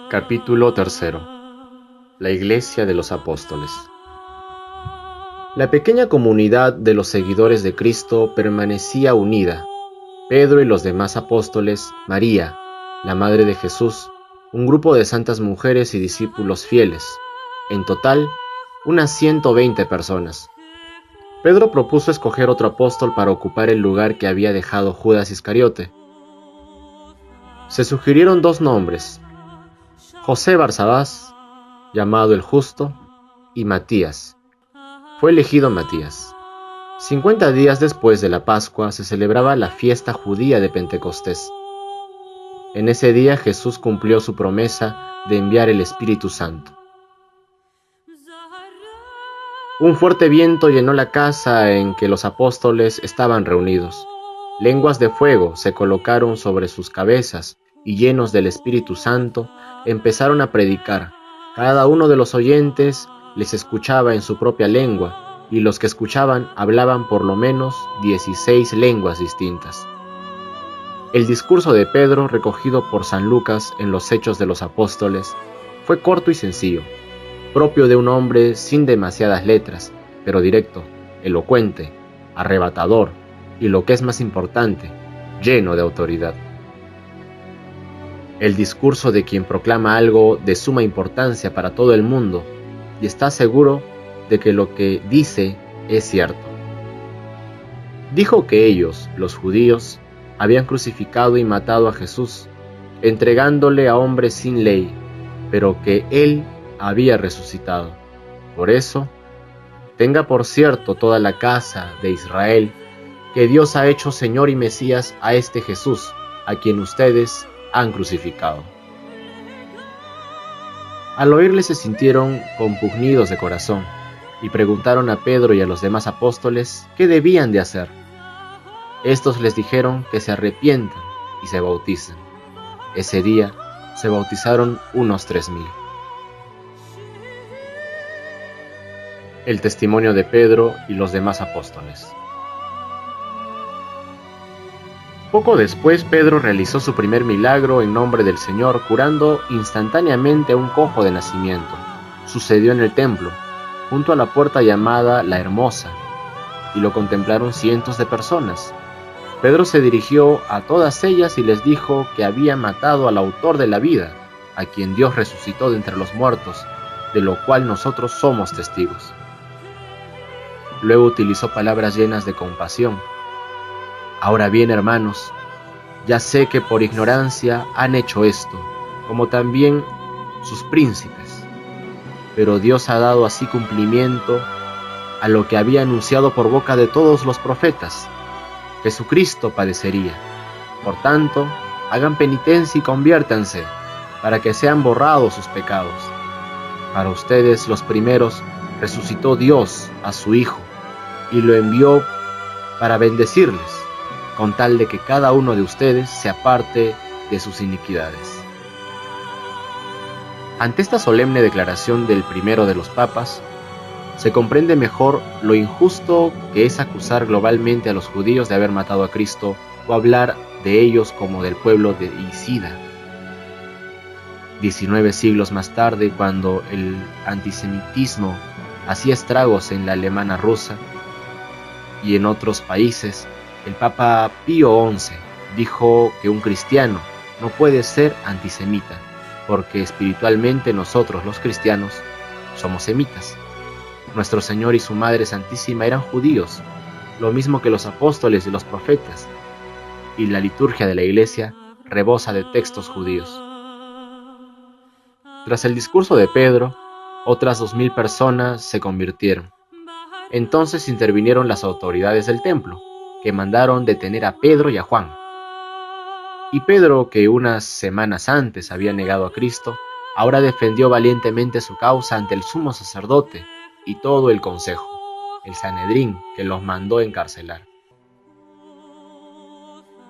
Capítulo 3. La Iglesia de los Apóstoles. La pequeña comunidad de los seguidores de Cristo permanecía unida. Pedro y los demás apóstoles, María, la madre de Jesús, un grupo de santas mujeres y discípulos fieles. En total, unas 120 personas. Pedro propuso escoger otro apóstol para ocupar el lugar que había dejado Judas Iscariote. Se sugirieron dos nombres: José Barsabás, llamado el Justo, y Matías. Fue elegido Matías. 50 días después de la Pascua se celebraba la fiesta judía de Pentecostés. En ese día Jesús cumplió su promesa de enviar el Espíritu Santo. Un fuerte viento llenó la casa en que los apóstoles estaban reunidos. Lenguas de fuego se colocaron sobre sus cabezas y, llenos del Espíritu Santo, empezaron a predicar. Cada uno de los oyentes les escuchaba en su propia lengua, y los que escuchaban hablaban por lo menos 16 lenguas distintas. El discurso de Pedro, recogido por San Lucas en los Hechos de los Apóstoles, fue corto y sencillo, propio de un hombre sin demasiadas letras, pero directo, elocuente, arrebatador y, lo que es más importante, lleno de autoridad. El discurso de quien proclama algo de suma importancia para todo el mundo y está seguro de que lo que dice es cierto. Dijo que ellos, los judíos, habían crucificado y matado a Jesús, entregándole a hombres sin ley, pero que Él había resucitado. Por eso, tenga por cierto toda la casa de Israel, que Dios ha hecho Señor y Mesías a este Jesús, a quien ustedes han crucificado. Al oírle se sintieron compungidos de corazón y preguntaron a Pedro y a los demás apóstoles qué debían de hacer. Estos les dijeron que se arrepientan y se bauticen. Ese día se bautizaron unos 3000. El testimonio de Pedro y los demás apóstoles. Poco después, Pedro realizó su primer milagro en nombre del Señor, curando instantáneamente a un cojo de nacimiento. Sucedió en el templo, junto a la puerta llamada La Hermosa, y lo contemplaron cientos de personas. Pedro se dirigió a todas ellas y les dijo que había matado al autor de la vida, a quien Dios resucitó de entre los muertos, de lo cual nosotros somos testigos. Luego utilizó palabras llenas de compasión. Ahora bien, hermanos, ya sé que por ignorancia han hecho esto, como también sus príncipes, pero Dios ha dado así cumplimiento a lo que había anunciado por boca de todos los profetas: Jesucristo padecería. Por tanto, hagan penitencia y conviértanse, para que sean borrados sus pecados. Para ustedes, los primeros, resucitó Dios a su Hijo, y lo envió para bendecirles, con tal de que cada uno de ustedes se aparte de sus iniquidades. Ante esta solemne declaración del primero de los papas, se comprende mejor lo injusto que es acusar globalmente a los judíos de haber matado a Cristo o hablar de ellos como del pueblo de deicida. 19 siglos más tarde, cuando el antisemitismo hacía estragos en la Alemania rusa y en otros países, el Papa Pío XI dijo que un cristiano no puede ser antisemita, porque espiritualmente nosotros, los cristianos, somos semitas. Nuestro Señor y su Madre Santísima eran judíos, lo mismo que los apóstoles y los profetas, y la liturgia de la Iglesia rebosa de textos judíos. Tras el discurso de Pedro, otras 2000 personas se convirtieron. Entonces intervinieron las autoridades del templo, que mandaron detener a Pedro y a Juan. Y Pedro, que unas semanas antes había negado a Cristo, ahora defendió valientemente su causa ante el sumo sacerdote y todo el consejo, el Sanedrín, que los mandó encarcelar.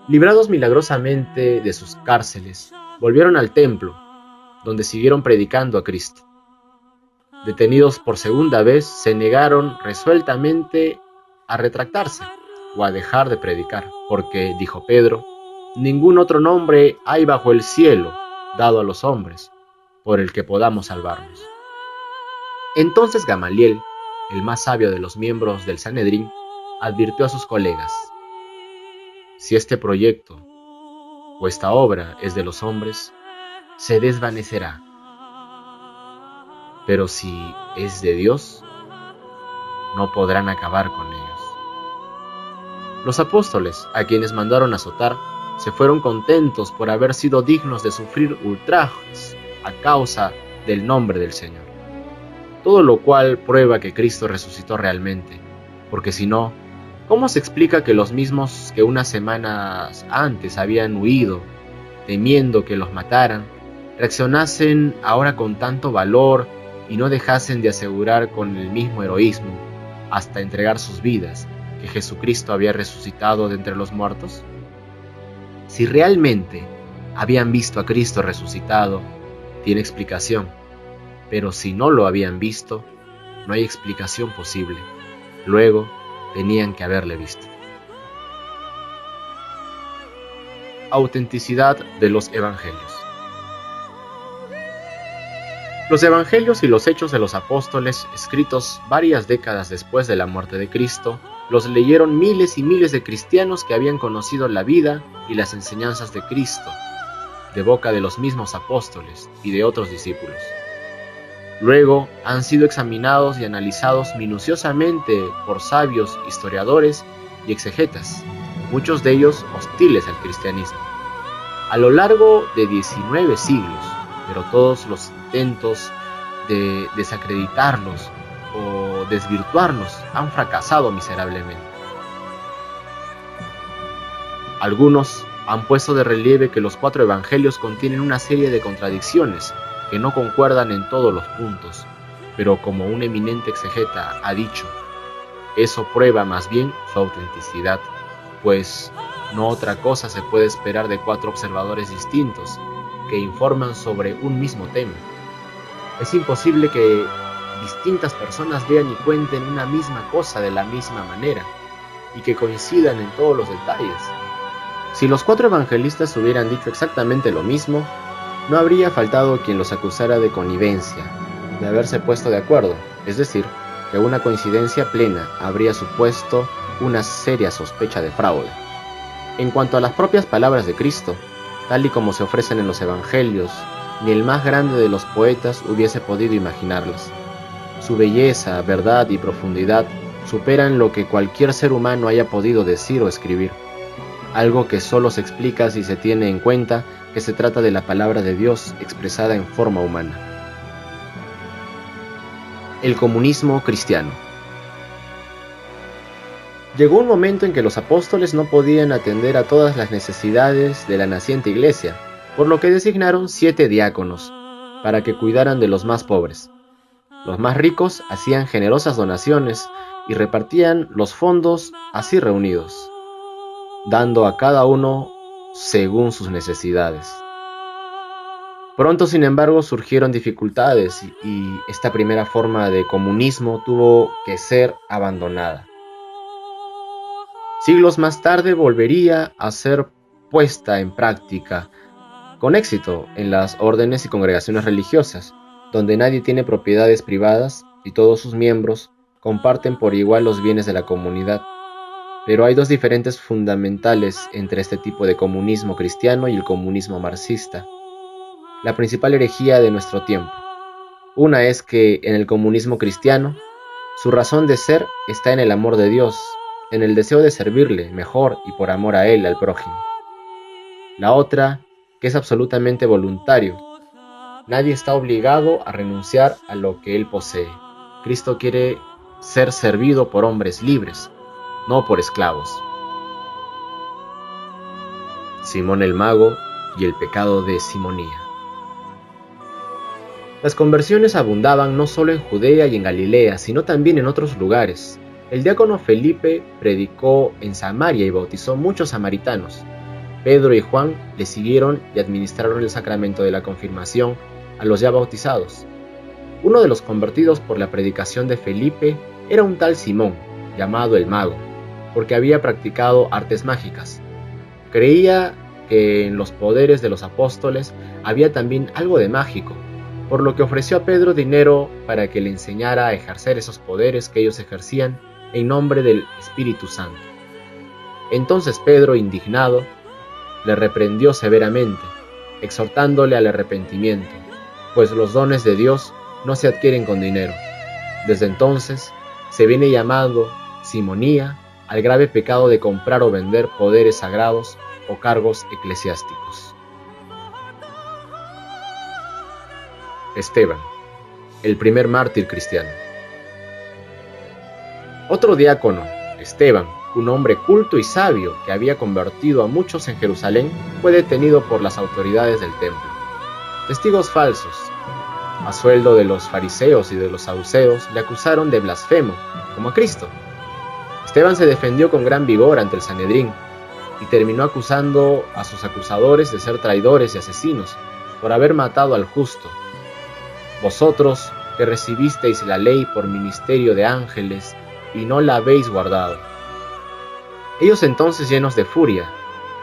Librados milagrosamente de sus cárceles, volvieron al templo, donde siguieron predicando a Cristo. Detenidos por segunda vez, se negaron resueltamente a retractarse o a dejar de predicar, porque, dijo Pedro, ningún otro nombre hay bajo el cielo dado a los hombres por el que podamos salvarnos. Entonces Gamaliel, el más sabio de los miembros del Sanedrín, advirtió a sus colegas: si este proyecto o esta obra es de los hombres, se desvanecerá. Pero si es de Dios, no podrán acabar con ellos. Los apóstoles, a quienes mandaron azotar, se fueron contentos por haber sido dignos de sufrir ultrajes a causa del nombre del Señor. Todo lo cual prueba que Cristo resucitó realmente, porque si no, ¿cómo se explica que los mismos que unas semanas antes habían huido, temiendo que los mataran, reaccionasen ahora con tanto valor y no dejasen de asegurar con el mismo heroísmo, hasta entregar sus vidas, que Jesucristo había resucitado de entre los muertos? Si realmente habían visto a Cristo resucitado, tiene explicación, pero si no lo habían visto, no hay explicación posible. Luego, tenían que haberle visto. Autenticidad de los Evangelios. Los Evangelios y los Hechos de los Apóstoles, escritos varias décadas después de la muerte de Cristo, los leyeron miles y miles de cristianos que habían conocido la vida y las enseñanzas de Cristo, de boca de los mismos apóstoles y de otros discípulos. Luego han sido examinados y analizados minuciosamente por sabios historiadores y exegetas, muchos de ellos hostiles al cristianismo. A lo largo de 19 siglos, pero todos los intentos de desacreditarlos o desvirtuarlos han fracasado miserablemente. Algunos han puesto de relieve que los 4 evangelios contienen una serie de contradicciones que no concuerdan en todos los puntos, pero como un eminente exegeta ha dicho, eso prueba más bien su autenticidad, pues no otra cosa se puede esperar de 4 observadores distintos que informan sobre un mismo tema. Es imposible que distintas personas vean y cuenten una misma cosa de la misma manera y que coincidan en todos los detalles. Si los 4 evangelistas hubieran dicho exactamente lo mismo, no habría faltado quien los acusara de connivencia, de haberse puesto de acuerdo, es decir, que una coincidencia plena habría supuesto una seria sospecha de fraude. En cuanto a las propias palabras de Cristo, tal y como se ofrecen en los evangelios, ni el más grande de los poetas hubiese podido imaginarlas. Su belleza, verdad y profundidad superan lo que cualquier ser humano haya podido decir o escribir, algo que solo se explica si se tiene en cuenta que se trata de la palabra de Dios expresada en forma humana. El comunismo cristiano. Llegó un momento en que los apóstoles no podían atender a todas las necesidades de la naciente iglesia, por lo que designaron 7 diáconos, para que cuidaran de los más pobres. Los más ricos hacían generosas donaciones y repartían los fondos así reunidos, dando a cada uno según sus necesidades. Pronto, sin embargo, surgieron dificultades y esta primera forma de comunismo tuvo que ser abandonada. Siglos más tarde volvería a ser puesta en práctica con éxito en las órdenes y congregaciones religiosas, donde nadie tiene propiedades privadas y todos sus miembros comparten por igual los bienes de la comunidad. Pero hay 2 diferencias fundamentales entre este tipo de comunismo cristiano y el comunismo marxista, la principal herejía de nuestro tiempo. Una es que en el comunismo cristiano, su razón de ser está en el amor de Dios, en el deseo de servirle mejor y por amor a Él, al prójimo. La otra, que es absolutamente voluntario. Nadie está obligado a renunciar a lo que Él posee. Cristo quiere ser servido por hombres libres, no por esclavos. Simón el Mago y el pecado de simonía. Las conversiones abundaban no solo en Judea y en Galilea, sino también en otros lugares. El diácono Felipe predicó en Samaria y bautizó muchos samaritanos. Pedro y Juan le siguieron y administraron el sacramento de la confirmación a los ya bautizados. Uno de los convertidos por la predicación de Felipe era un tal Simón, llamado el Mago, porque había practicado artes mágicas. Creía que en los poderes de los apóstoles había también algo de mágico, por lo que ofreció a Pedro dinero para que le enseñara a ejercer esos poderes que ellos ejercían en nombre del Espíritu Santo. Entonces Pedro, indignado, le reprendió severamente, exhortándole al arrepentimiento, pues los dones de Dios no se adquieren con dinero. Desde entonces se viene llamando simonía al grave pecado de comprar o vender poderes sagrados o cargos eclesiásticos. Esteban, el primer mártir cristiano. Otro diácono, Esteban, un hombre culto y sabio que había convertido a muchos en Jerusalén, fue detenido por las autoridades del templo. Testigos falsos, a sueldo de los fariseos y de los saduceos, le acusaron de blasfemo, como a Cristo. Esteban se defendió con gran vigor ante el Sanedrín y terminó acusando a sus acusadores de ser traidores y asesinos por haber matado al justo. Vosotros que recibisteis la ley por ministerio de ángeles y no la habéis guardado. Ellos entonces, llenos de furia,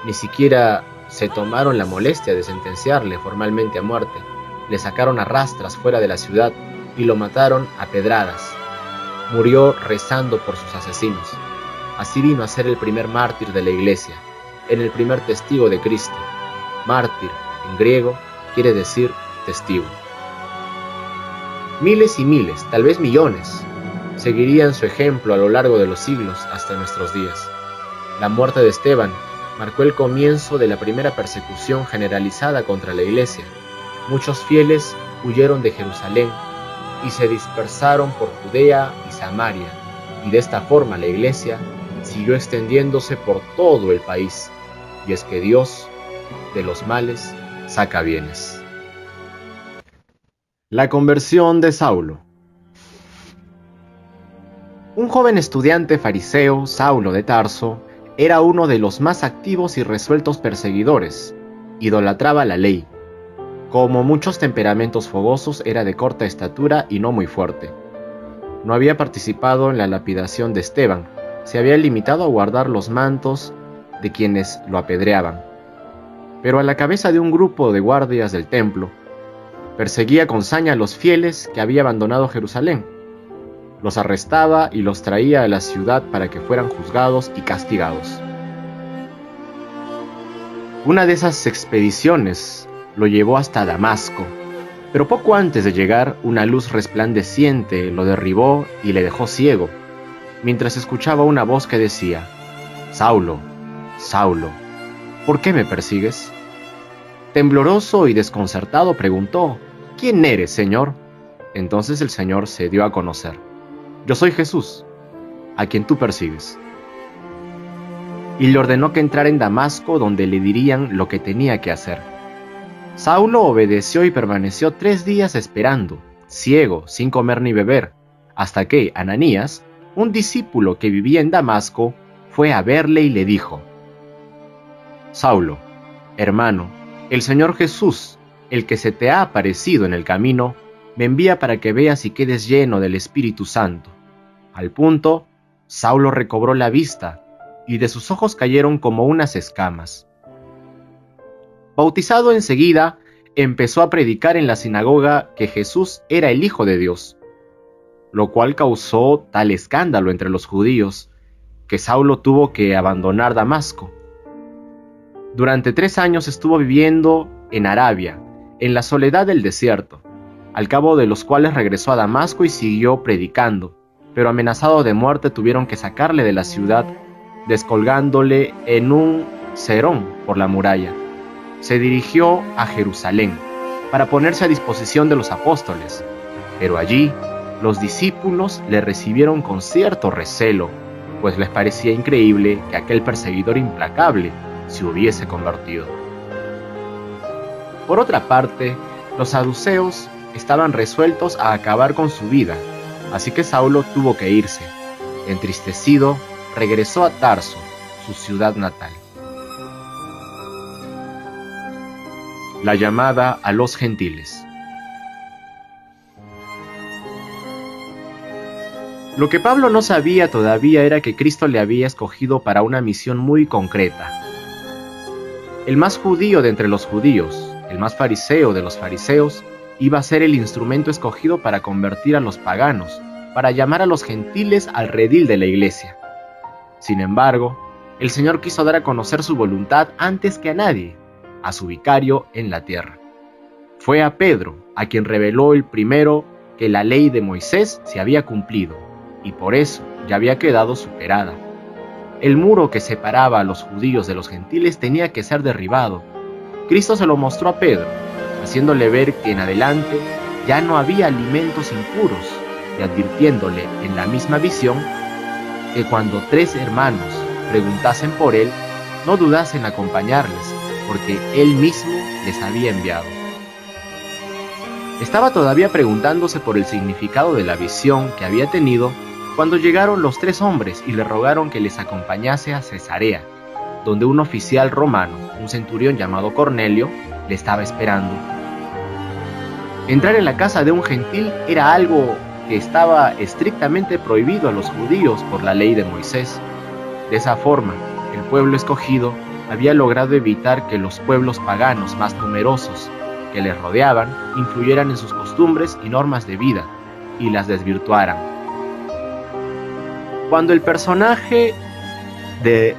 ni siquiera se tomaron la molestia de sentenciarle formalmente a muerte. Le sacaron a rastras fuera de la ciudad y lo mataron a pedradas. Murió rezando por sus asesinos. Así vino a ser el primer mártir de la iglesia, el primer testigo de Cristo. Mártir, en griego, quiere decir testigo. Miles y miles, tal vez millones, seguirían su ejemplo a lo largo de los siglos hasta nuestros días. La muerte de Esteban marcó el comienzo de la primera persecución generalizada contra la iglesia. Muchos fieles huyeron de Jerusalén y se dispersaron por Judea y Samaria, y de esta forma la iglesia siguió extendiéndose por todo el país. Y es que Dios, de los males, saca bienes. La conversión de Saulo. Un joven estudiante fariseo, Saulo de Tarso, era uno de los más activos y resueltos perseguidores. Idolatraba la ley. Como muchos temperamentos fogosos, era de corta estatura y no muy fuerte. No había participado en la lapidación de Esteban, se había limitado a guardar los mantos de quienes lo apedreaban. Pero a la cabeza de un grupo de guardias del templo, perseguía con saña a los fieles que había abandonado Jerusalén. Los arrestaba y los traía a la ciudad para que fueran juzgados y castigados. Una de esas expediciones lo llevó hasta Damasco, pero poco antes de llegar, una luz resplandeciente lo derribó y le dejó ciego, mientras escuchaba una voz que decía: «Saulo, Saulo, ¿por qué me persigues?». Tembloroso y desconcertado preguntó: «¿Quién eres, Señor?». Entonces el Señor se dio a conocer: «Yo soy Jesús, a quien tú persigues». Y le ordenó que entrara en Damasco, donde le dirían lo que tenía que hacer. Saulo obedeció y permaneció 3 días esperando, ciego, sin comer ni beber, hasta que Ananías, un discípulo que vivía en Damasco, fue a verle y le dijo: «Saulo, hermano, el Señor Jesús, el que se te ha aparecido en el camino, me envía para que veas y quedes lleno del Espíritu Santo». Al punto, Saulo recobró la vista, y de sus ojos cayeron como unas escamas. Bautizado enseguida, empezó a predicar en la sinagoga que Jesús era el Hijo de Dios, lo cual causó tal escándalo entre los judíos que Saulo tuvo que abandonar Damasco. Durante 3 años estuvo viviendo en Arabia, en la soledad del desierto, al cabo de los cuales regresó a Damasco y siguió predicando, pero amenazado de muerte tuvieron que sacarle de la ciudad, descolgándole en un cerón por la muralla. Se dirigió a Jerusalén para ponerse a disposición de los apóstoles, pero allí los discípulos le recibieron con cierto recelo, pues les parecía increíble que aquel perseguidor implacable se hubiese convertido. Por otra parte, los saduceos estaban resueltos a acabar con su vida, así que Saulo tuvo que irse. Entristecido, regresó a Tarso, su ciudad natal. La llamada a los gentiles. Lo que Pablo no sabía todavía era que Cristo le había escogido para una misión muy concreta. El más judío de entre los judíos, el más fariseo de los fariseos, iba a ser el instrumento escogido para convertir a los paganos, para llamar a los gentiles al redil de la iglesia. Sin embargo, el Señor quiso dar a conocer su voluntad antes que a nadie, a su vicario en la tierra. Fue a Pedro a quien reveló el primero que la ley de Moisés se había cumplido, y por eso ya había quedado superada. El muro que separaba a los judíos de los gentiles tenía que ser derribado. Cristo se lo mostró a Pedro, haciéndole ver que en adelante ya no había alimentos impuros, y advirtiéndole en la misma visión que cuando 3 hermanos preguntasen por él, no dudasen en acompañarles, porque él mismo les había enviado. Estaba todavía preguntándose por el significado de la visión que había tenido cuando llegaron los 3 hombres y le rogaron que les acompañase a Cesarea, donde un oficial romano, un centurión llamado Cornelio, le estaba esperando. Entrar en la casa de un gentil era algo que estaba estrictamente prohibido a los judíos por la ley de Moisés. De esa forma, el pueblo escogido había logrado evitar que los pueblos paganos más numerosos que les rodeaban influyeran en sus costumbres y normas de vida y las desvirtuaran. Cuando el personaje de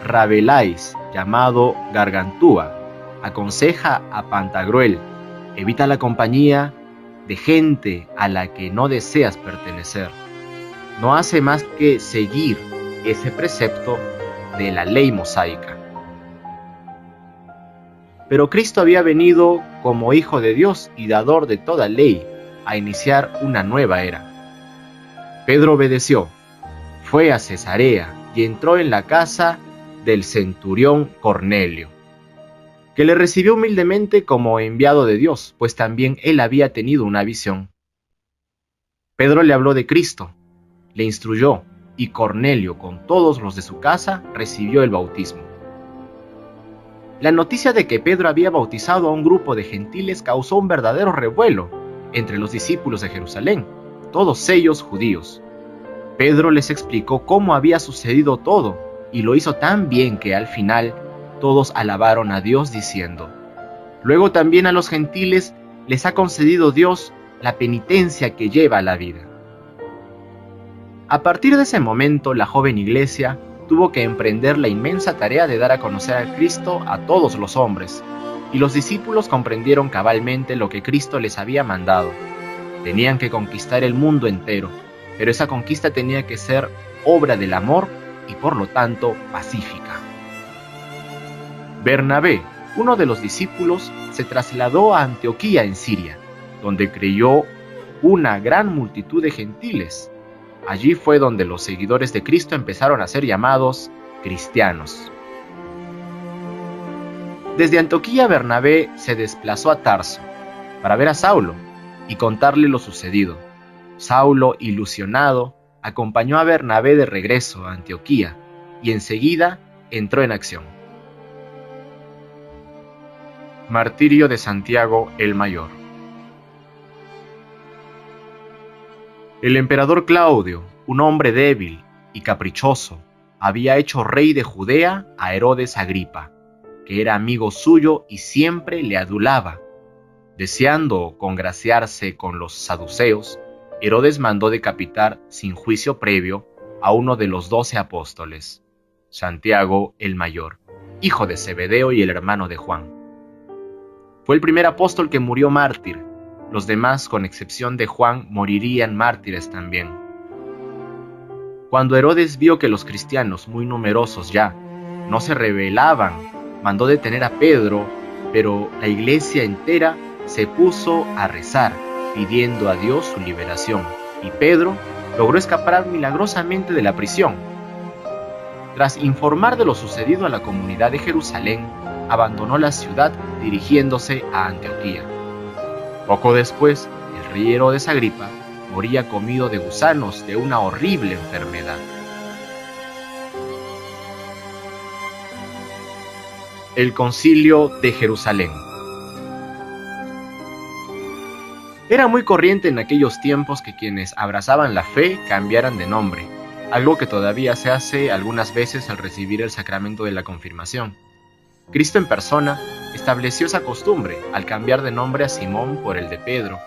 Rabelais, llamado Gargantúa, aconseja a Pantagruel: evita la compañía de gente a la que no deseas pertenecer, no hace más que seguir ese precepto de la ley mosaica. Pero Cristo había venido como Hijo de Dios y dador de toda ley a iniciar una nueva era. Pedro obedeció, fue a Cesarea y entró en la casa del centurión Cornelio, que le recibió humildemente como enviado de Dios, pues también él había tenido una visión. Pedro le habló de Cristo, le instruyó, y Cornelio, con todos los de su casa, recibió el bautismo. La noticia de que Pedro había bautizado a un grupo de gentiles causó un verdadero revuelo entre los discípulos de Jerusalén, todos ellos judíos. Pedro les explicó cómo había sucedido todo, y lo hizo tan bien que al final todos alabaron a Dios diciendo: luego también a los gentiles les ha concedido Dios la penitencia que lleva a la vida. A partir de ese momento, la joven iglesia tuvo que emprender la inmensa tarea de dar a conocer a Cristo a todos los hombres, y los discípulos comprendieron cabalmente lo que Cristo les había mandado. Tenían que conquistar el mundo entero, pero esa conquista tenía que ser obra del amor y por lo tanto pacífica. Bernabé, uno de los discípulos, se trasladó a Antioquía en Siria, donde creyó una gran multitud de gentiles. Allí fue donde los seguidores de Cristo empezaron a ser llamados cristianos. Desde Antioquía, Bernabé se desplazó a Tarso para ver a Saulo y contarle lo sucedido. Saulo, ilusionado, acompañó a Bernabé de regreso a Antioquía y enseguida entró en acción. Martirio de Santiago el Mayor. El emperador Claudio, un hombre débil y caprichoso, había hecho rey de Judea a Herodes Agripa, que era amigo suyo y siempre le adulaba. Deseando congraciarse con los saduceos, Herodes mandó decapitar sin juicio previo a uno de los 12 apóstoles, Santiago el Mayor, hijo de Zebedeo y el hermano de Juan. Fue el primer apóstol que murió mártir. Los demás, con excepción de Juan, morirían mártires también. Cuando Herodes vio que los cristianos, muy numerosos ya, no se rebelaban, mandó detener a Pedro, pero la iglesia entera se puso a rezar, pidiendo a Dios su liberación, y Pedro logró escapar milagrosamente de la prisión. Tras informar de lo sucedido a la comunidad de Jerusalén, abandonó la ciudad dirigiéndose a Antioquía. Poco después, el rey Herodes Agripa moría comido de gusanos de una horrible enfermedad. El Concilio de Jerusalén. Era muy corriente en aquellos tiempos que quienes abrazaban la fe cambiaran de nombre, algo que todavía se hace algunas veces al recibir el sacramento de la confirmación. Cristo en persona estableció esa costumbre al cambiar de nombre a Simón por el de Pedro.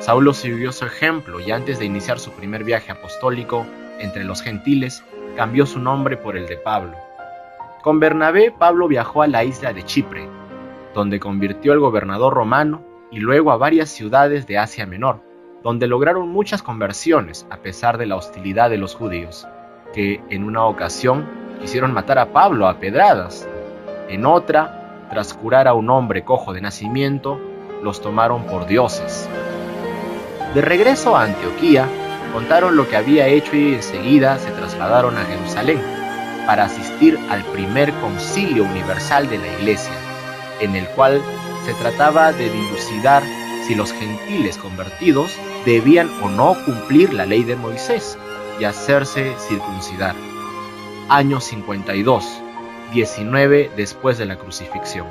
Saulo siguió su ejemplo y antes de iniciar su primer viaje apostólico entre los gentiles, cambió su nombre por el de Pablo. Con Bernabé, Pablo viajó a la isla de Chipre, donde convirtió al gobernador romano y luego a varias ciudades de Asia Menor, donde lograron muchas conversiones a pesar de la hostilidad de los judíos, que en una ocasión quisieron matar a Pablo a pedradas. En otra, tras curar a un hombre cojo de nacimiento, los tomaron por dioses. De regreso a Antioquía, contaron lo que había hecho y enseguida se trasladaron a Jerusalén para asistir al primer concilio universal de la Iglesia, en el cual se trataba de dilucidar si los gentiles convertidos debían o no cumplir la ley de Moisés y hacerse circuncidar. Año 52, 19 después de la crucifixión.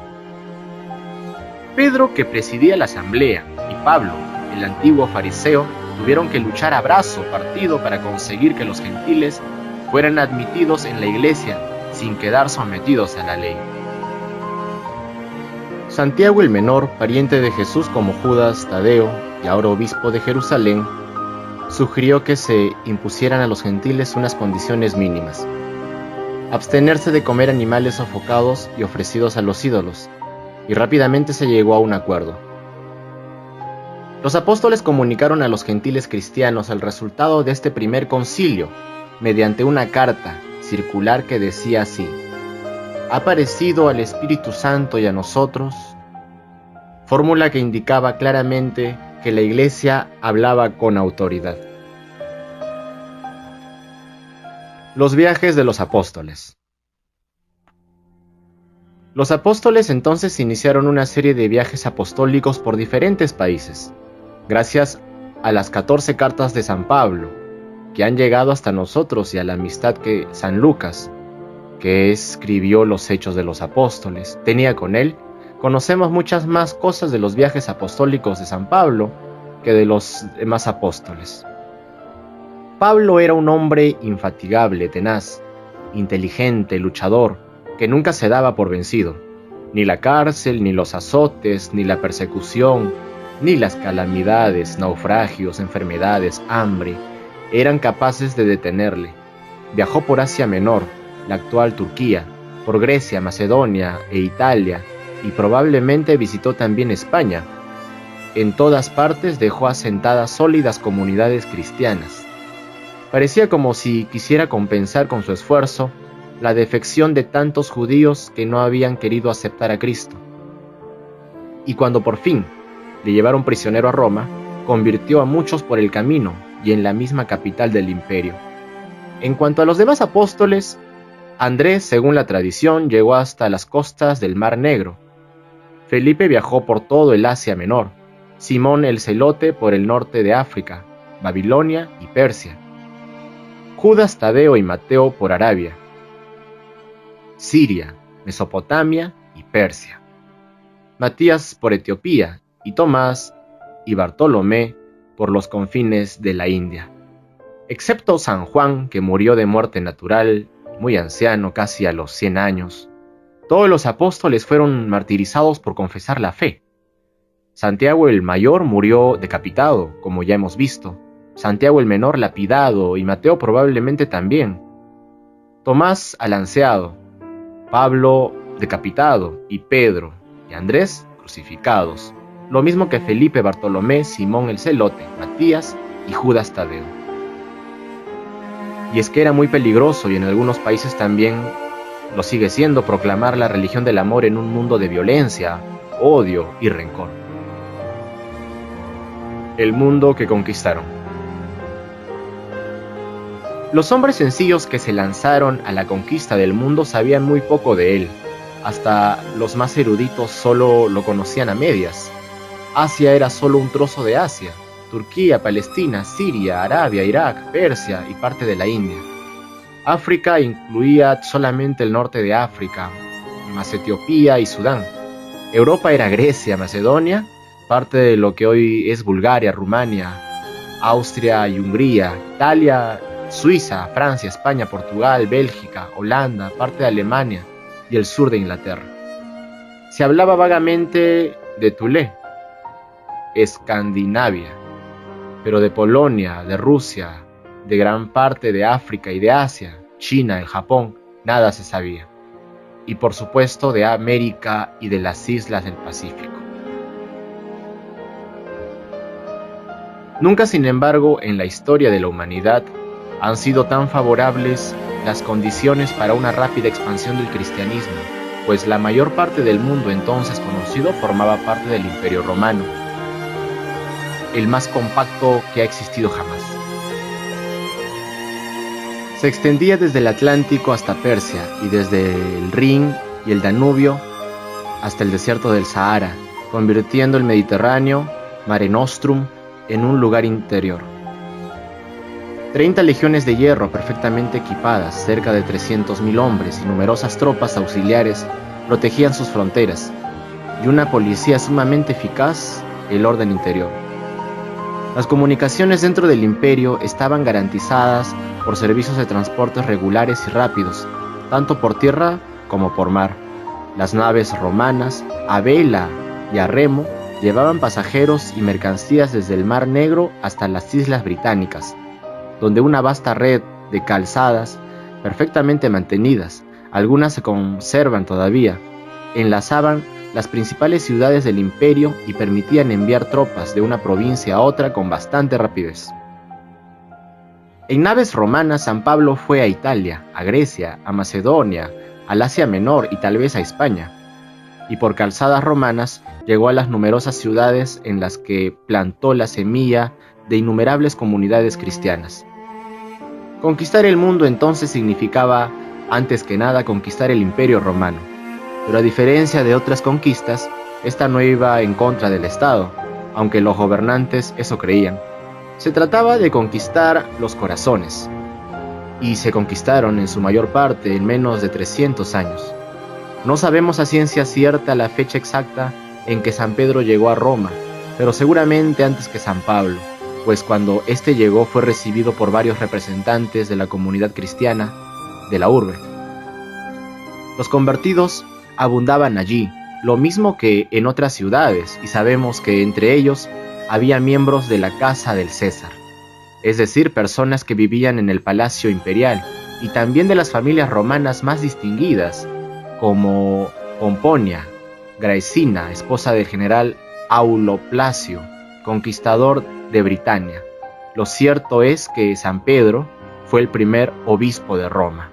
Pedro, que presidía la asamblea, y Pablo, el antiguo fariseo, tuvieron que luchar a brazo partido para conseguir que los gentiles fueran admitidos en la iglesia sin quedar sometidos a la ley. Santiago el Menor, pariente de Jesús como Judas Tadeo y ahora obispo de Jerusalén, sugirió que se impusieran a los gentiles unas condiciones mínimas: abstenerse de comer animales sofocados y ofrecidos a los ídolos, y rápidamente se llegó a un acuerdo. Los apóstoles comunicaron a los gentiles cristianos el resultado de este primer concilio mediante una carta circular que decía así: ha parecido al Espíritu Santo y a nosotros, fórmula que indicaba claramente que la Iglesia hablaba con autoridad. Los viajes de los apóstoles. Los apóstoles entonces iniciaron una serie de viajes apostólicos por diferentes países, gracias a las 14 cartas de San Pablo, que han llegado hasta nosotros, y a la amistad que San Lucas, que escribió los Hechos de los Apóstoles, tenía con él. Conocemos muchas más cosas de los viajes apostólicos de San Pablo que de los demás apóstoles. Pablo era un hombre infatigable, tenaz, inteligente, luchador, que nunca se daba por vencido. Ni la cárcel, ni los azotes, ni la persecución, ni las calamidades, naufragios, enfermedades, hambre, eran capaces de detenerle. Viajó por Asia Menor, la actual Turquía, por Grecia, Macedonia e Italia, y probablemente visitó también España. En todas partes dejó asentadas sólidas comunidades cristianas. Parecía como si quisiera compensar con su esfuerzo la defección de tantos judíos que no habían querido aceptar a Cristo. Y cuando por fin le llevaron prisionero a Roma, convirtió a muchos por el camino y en la misma capital del imperio. En cuanto a los demás apóstoles, Andrés, según la tradición, llegó hasta las costas del Mar Negro. Felipe viajó por todo el Asia Menor, Simón el Celote por el norte de África, Babilonia y Persia, Judas Tadeo y Mateo por Arabia, Siria, Mesopotamia y Persia, Matías por Etiopía, y Tomás y Bartolomé por los confines de la India. Excepto San Juan, que murió de muerte natural, muy anciano, casi a los 100 años, todos los apóstoles fueron martirizados por confesar la fe. Santiago el Mayor murió decapitado, como ya hemos visto, Santiago el Menor lapidado, y Mateo probablemente también, Tomás alanceado, Pablo decapitado, y Pedro y Andrés crucificados, lo mismo que Felipe, Bartolomé, Simón el Celote, Matías y Judas Tadeo. Y es que era muy peligroso, y en algunos países también lo sigue siendo, proclamar la religión del amor en un mundo de violencia, odio y rencor. El mundo que conquistaron. Los hombres sencillos que se lanzaron a la conquista del mundo sabían muy poco de él. Hasta los más eruditos solo lo conocían a medias. Asia era solo un trozo de Asia: Turquía, Palestina, Siria, Arabia, Irak, Persia y parte de la India. África incluía solamente el norte de África, más Etiopía y Sudán. Europa era Grecia, Macedonia, parte de lo que hoy es Bulgaria, Rumania, Austria y Hungría, Italia, Suiza, Francia, España, Portugal, Bélgica, Holanda, parte de Alemania y el sur de Inglaterra. Se hablaba vagamente de Thule, Escandinavia, pero de Polonia, de Rusia, de gran parte de África y de Asia, China, el Japón, nada se sabía. Y por supuesto de América y de las islas del Pacífico. Nunca, sin embargo, en la historia de la humanidad han sido tan favorables las condiciones para una rápida expansión del cristianismo, pues la mayor parte del mundo entonces conocido formaba parte del Imperio Romano, el más compacto que ha existido jamás. Se extendía desde el Atlántico hasta Persia y desde el Rin y el Danubio hasta el desierto del Sahara, convirtiendo el Mediterráneo, Mare Nostrum, en un lugar interior. 30 legiones de hierro perfectamente equipadas, cerca de 300.000 hombres y numerosas tropas auxiliares protegían sus fronteras, y una policía sumamente eficaz, el orden interior. Las comunicaciones dentro del imperio estaban garantizadas por servicios de transportes regulares y rápidos, tanto por tierra como por mar. Las naves romanas, a vela y a remo, llevaban pasajeros y mercancías desde el Mar Negro hasta las Islas Británicas, donde una vasta red de calzadas, perfectamente mantenidas, algunas se conservan todavía, enlazaban las principales ciudades del imperio y permitían enviar tropas de una provincia a otra con bastante rapidez. En naves romanas, San Pablo fue a Italia, a Grecia, a Macedonia, al Asia Menor y tal vez a España, y por calzadas romanas llegó a las numerosas ciudades en las que plantó la semilla de innumerables comunidades cristianas. Conquistar el mundo entonces significaba, antes que nada, conquistar el Imperio Romano, pero a diferencia de otras conquistas, esta no iba en contra del Estado, aunque los gobernantes eso creían. Se trataba de conquistar los corazones, y se conquistaron en su mayor parte en menos de 300 años. No sabemos a ciencia cierta la fecha exacta en que San Pedro llegó a Roma, pero seguramente antes que San Pablo, pues cuando éste llegó fue recibido por varios representantes de la comunidad cristiana de la urbe. Los convertidos abundaban allí, lo mismo que en otras ciudades, y sabemos que entre ellos había miembros de la casa del César, es decir, personas que vivían en el palacio imperial, y también de las familias romanas más distinguidas, como Pomponia, Graecina, esposa del general Aulo Placio, conquistador de Britania. Lo cierto es que San Pedro fue el primer obispo de Roma.